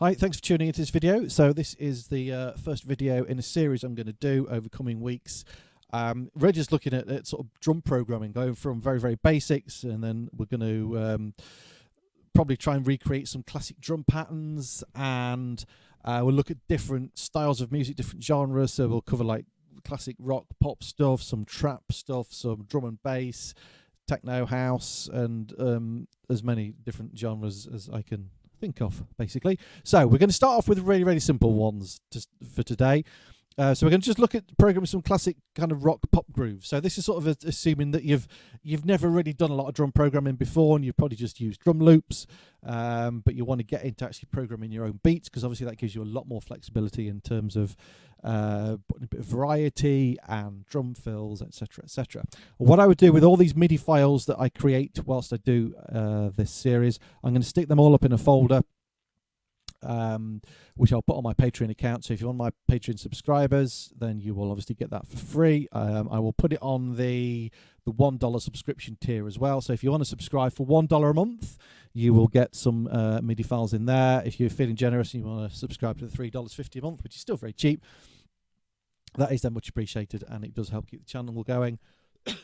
Hi, thanks for tuning into this video. So this is the first video in a series I'm going to do over coming weeks. We're just looking at sort of drum programming, going from very, very basics, and then we're going to probably try and recreate some classic drum patterns, and we'll look at different styles of music, different genres. So we'll cover like classic rock, pop stuff, some trap stuff, some drum and bass, techno, house, and as many different genres as I can think of, basically. So we're going to start off with really, really simple ones for today. So we're going to just look at programming some classic kind of rock pop grooves. So this is sort of assuming that you've never really done a lot of drum programming before, and you've probably just used drum loops, but you want to get into actually programming your own beats, because obviously that gives you a lot more flexibility in terms of putting a bit of variety and drum fills, etc., etc. What I would do with all these MIDI files that I create whilst I do this series, I'm going to stick them all up in a folder, which I'll put on my Patreon account. So if you're on my Patreon subscribers, then you will obviously get that for free. I will put it on the $1 subscription tier as well. So if you want to subscribe for $1 a month, you will get some MIDI files in there. If you're feeling generous and you want to subscribe to the $3.50 a month, which is still very cheap, that is then much appreciated, and it does help keep the channel going.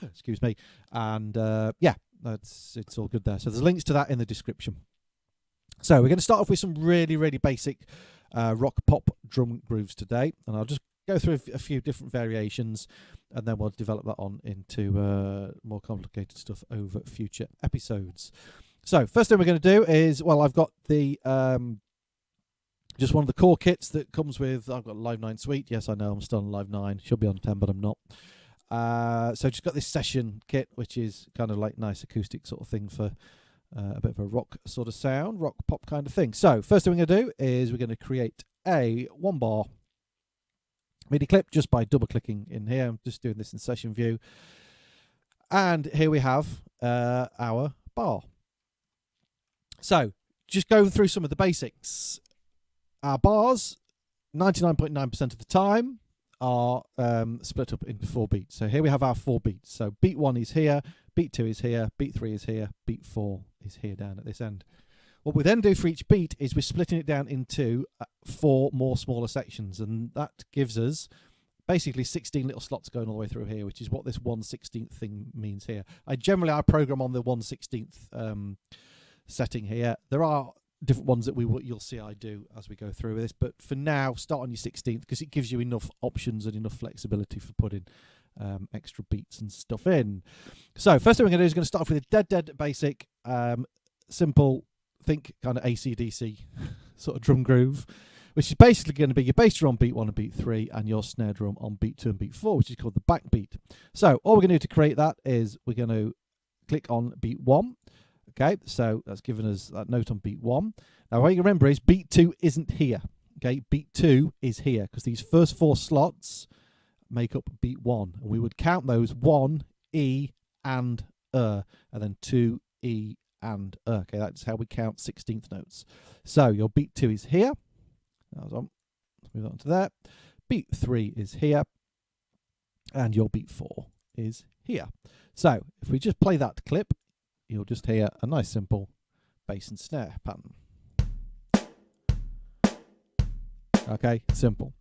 Excuse me. And yeah, it's all good there. So there's links to that in the description. So we're going to start off with some really, really basic rock pop drum grooves today, and I'll just go through a few different variations, and then we'll develop that on into more complicated stuff over future episodes. So first thing we're going to do is, well, I've got the just one of the core kits that comes with. I've got Live 9 Suite. Yes, I know I'm still on Live 9. Should be on 10, but I'm not. So just got this session kit, which is kind of like nice acoustic sort of thing for a bit of a rock sort of sound, rock pop kind of thing. So first thing we're going to do is we're going to create a 1-bar MIDI clip just by double clicking in here. I'm just doing this in session view, and here we have our bar. So just going through some of the basics. Our bars 99.9% of the time are split up into 4 beats. So here we have our 4 beats. So beat 1 is here, beat 2 is here, beat 3 is here, beat 4 is here down at this end. What we then do for each beat is we're splitting it down into 4 more smaller sections, and that gives us basically 16 little slots going all the way through here, which is what this 1/16th thing means here. I program on the 1/16th setting here. There are different ones that you'll see I do as we go through this, but for now, start on your 16th, because it gives you enough options and enough flexibility for putting extra beats and stuff in. So first thing we're going to do is going to start off with a dead basic, simple, think kind of AC/DC sort of drum groove, which is basically going to be your bass drum on beat 1 and beat 3, and your snare drum on beat 2 and beat 4, which is called the backbeat. So all we're going to do to create that is we're going to click on beat 1. Okay, so that's given us that note on beat 1. Now what you remember is beat 2 isn't here. Okay, beat 2 is here, because these first 4 slots make up beat 1, and we would count those 1, E, and then 2, E, and Okay, that's how we count 16th notes. So your beat 2 is here. Let's move on to that. Beat 3 is here, and your beat 4 is here. So if we just play that clip, you'll just hear a nice simple bass and snare pattern. Okay, simple.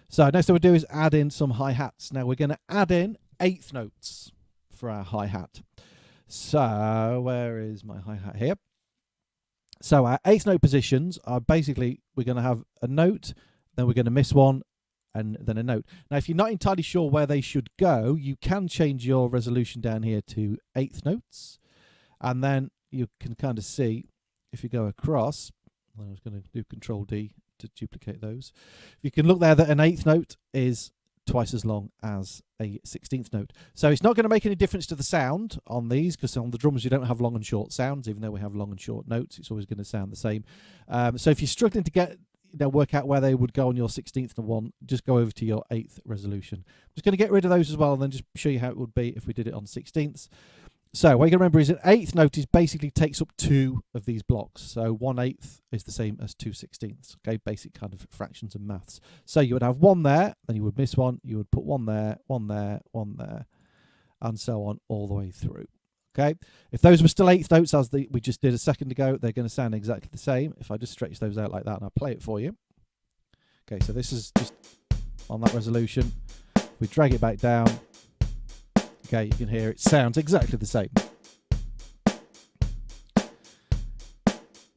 So next thing we'll do is add in some hi-hats. Now we're going to add in 1/8 notes for our hi-hat. So where is my hi-hat? Here. So our 1/8 note positions are basically, we're going to have a note, then we're going to miss one, and then a note. Now if you're not entirely sure where they should go, you can change your resolution down here to 1/8 notes, and then you can kind of see, if you go across, I was going to do Control D to duplicate those. You can look there that an 1/8 note is twice as long as a 16th note. So it's not going to make any difference to the sound on these, because on the drums you don't have long and short sounds. Even though we have long and short notes, it's always going to sound the same. So if you're struggling to work out where they would go on your 16th and 1, just go over to your 1/8 resolution. I'm just going to get rid of those as well, and then just show you how it would be if we did it on 16ths. So what you can remember is an 1/8 note is basically takes up 2 of these blocks. So 1/8 is the same as 2/16. Okay, basic kind of fractions and maths. So you would have 1 there, then you would miss 1, you would put 1 there, 1 there, 1 there, and so on all the way through. Okay, if those were still eighth notes as we just did a second ago, they're going to sound exactly the same. If I just stretch those out like that and I play it for you. Okay, so this is just on that resolution. We drag it back down. Okay, you can hear it sounds exactly the same.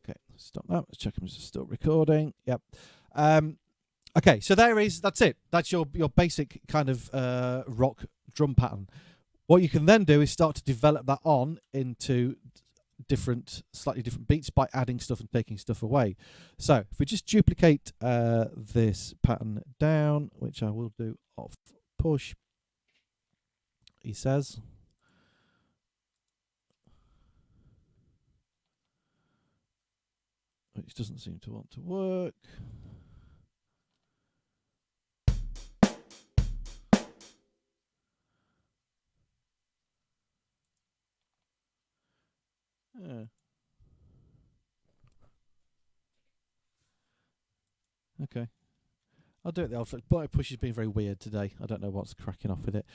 Okay, stop that. Let's check if it's still recording. Yep. Okay, so that's it. That's your basic kind of rock drum pattern. What you can then do is start to develop that on into slightly different beats by adding stuff and taking stuff away. So if we just duplicate this pattern down, which I will do off push, he says. Which doesn't seem to want to work. Yeah. Okay. I'll do it the old flick. But push has been very weird today. I don't know what's cracking off with it.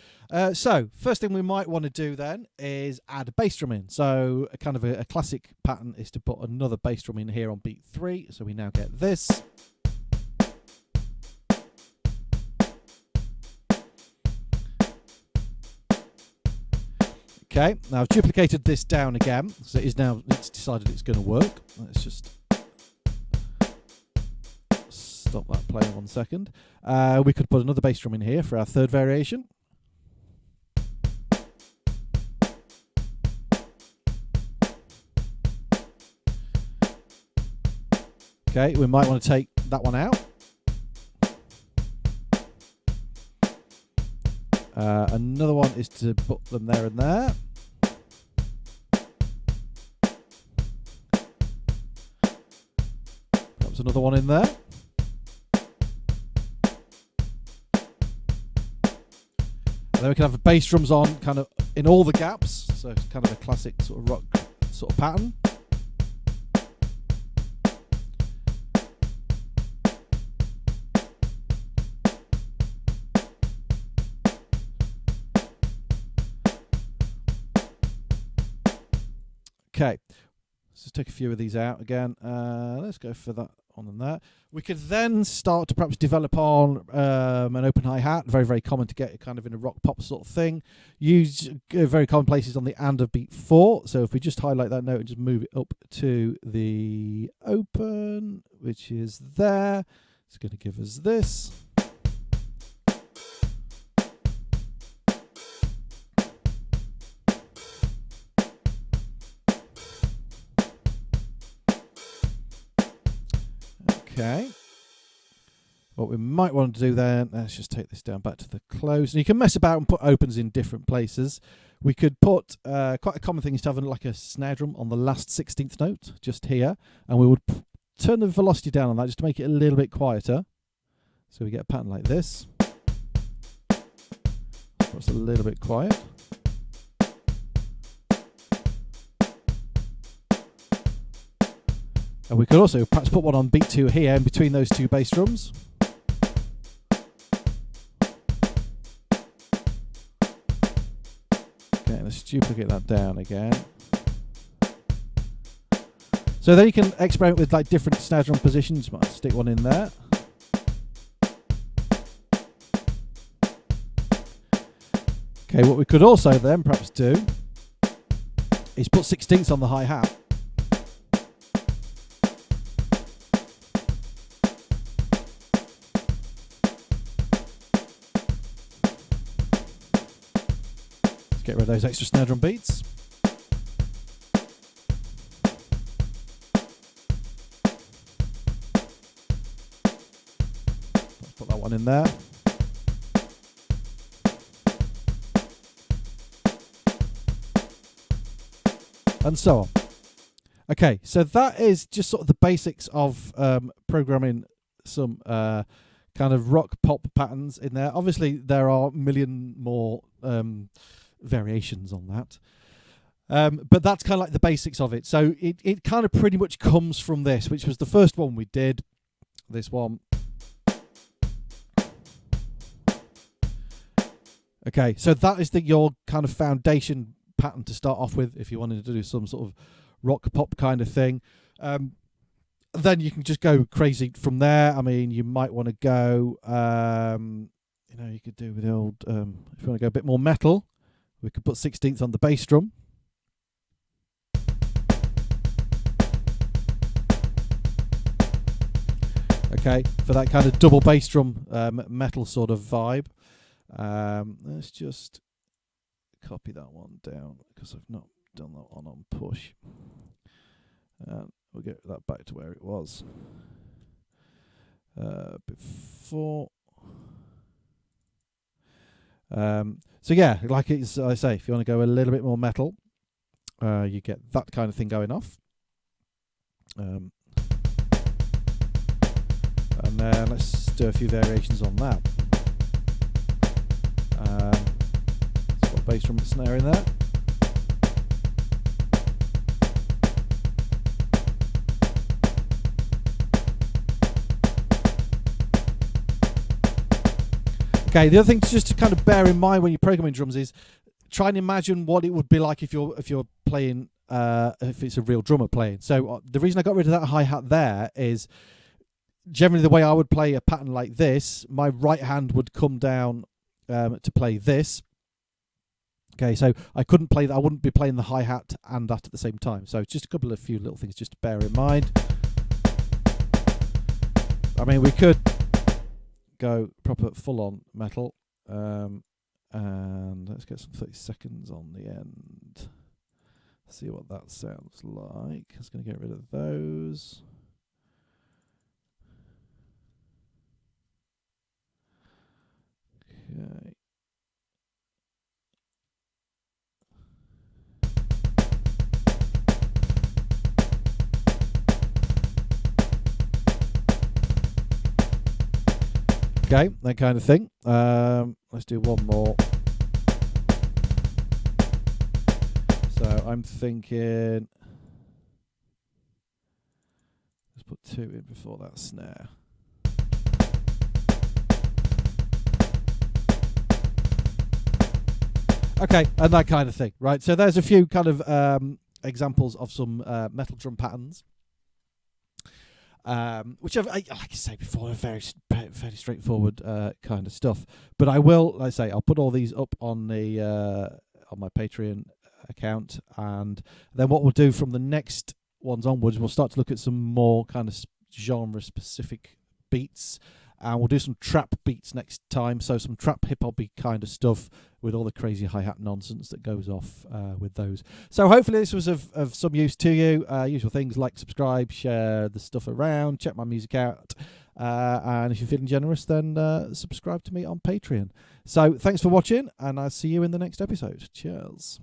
So first thing we might want to do then is add a bass drum in. So a kind of a classic pattern is to put another bass drum in here on beat 3. So we now get this. Okay, now I've duplicated this down again, so it's decided it's going to work. Let's just stop that playing 1 second. We could put another bass drum in here for our third variation. Okay, we might want to take that one out. Another one is to put them there and there. Perhaps another one in there. And then we can have the bass drums on kind of in all the gaps. So it's kind of a classic sort of rock sort of pattern. Okay, let's just take a few of these out again. Let's go for that one and that. We could then start to perhaps develop on an open hi-hat. Very, very common to get kind of in a rock pop sort of thing. Use very common places on the and of beat 4. So if we just highlight that note and just move it up to the open, which is there, it's going to give us this. Okay, what we might want to do then, let's just take this down back to the close. And you can mess about and put opens in different places. We could put, quite a common thing is to have like a snare drum on the last 16th note, just here. And we would turn the velocity down on that just to make it a little bit quieter. So we get a pattern like this. It's a little bit quiet. And we could also perhaps put one on beat 2 here in between those two bass drums. Okay, let's duplicate that down again. So then you can experiment with like different snare drum positions. Might stick one in there. Okay, what we could also then perhaps do is put 16ths on the hi-hat. Get rid of those extra snare drum beats. Let's put that one in there. And so on. Okay, so that is just sort of the basics of programming some kind of rock pop patterns in there. Obviously, there are a million more variations on that. But that's kind of like the basics of it. So it kind of pretty much comes from this, which was the first one we did. This one. Okay, so that is your kind of foundation pattern to start off with if you wanted to do some sort of rock pop kind of thing. Then you can just go crazy from there. I mean, you might want to go, you could do with the old, if you want to go a bit more metal, we could put 16th on the bass drum. Okay, for that kind of double bass drum metal sort of vibe. Let's just copy that one down because I've not done that one on push. We'll get that back to where it was before. So yeah, like it's, I say, if you want to go a little bit more metal, you get that kind of thing going off. And then let's do a few variations on that. Let's put bass drum and snare in there. Okay, the other thing just to kind of bear in mind when you're programming drums is try and imagine what it would be like if you're playing, if it's a real drummer playing. So the reason I got rid of that hi-hat there is generally the way I would play a pattern like this, my right hand would come down to play this. Okay, so I couldn't play that. I wouldn't be playing the hi-hat and that at the same time. So just a few little things just to bear in mind. I mean, we could go proper full-on metal, and let's get some 30 seconds on the end. See what that sounds like. I was going to get rid of those. Okay. Okay, that kind of thing. Let's do one more. So I'm thinking, let's put 2 in before that snare. Okay, and that kind of thing, right? So there's a few kind of examples of some metal drum patterns. Which like I say before, are fairly straightforward kind of stuff. But I will, like I say, I'll put all these up on the on my Patreon account, and then what we'll do from the next ones onwards, we'll start to look at some more kind of genre-specific beats, and we'll do some trap beats next time. So some trap hip-hop-y kind of stuff with all the crazy hi-hat nonsense that goes off with those. So hopefully this was of some use to you. Usual things like subscribe, share the stuff around, check my music out. And if you're feeling generous, then subscribe to me on Patreon. So thanks for watching, and I'll see you in the next episode. Cheers.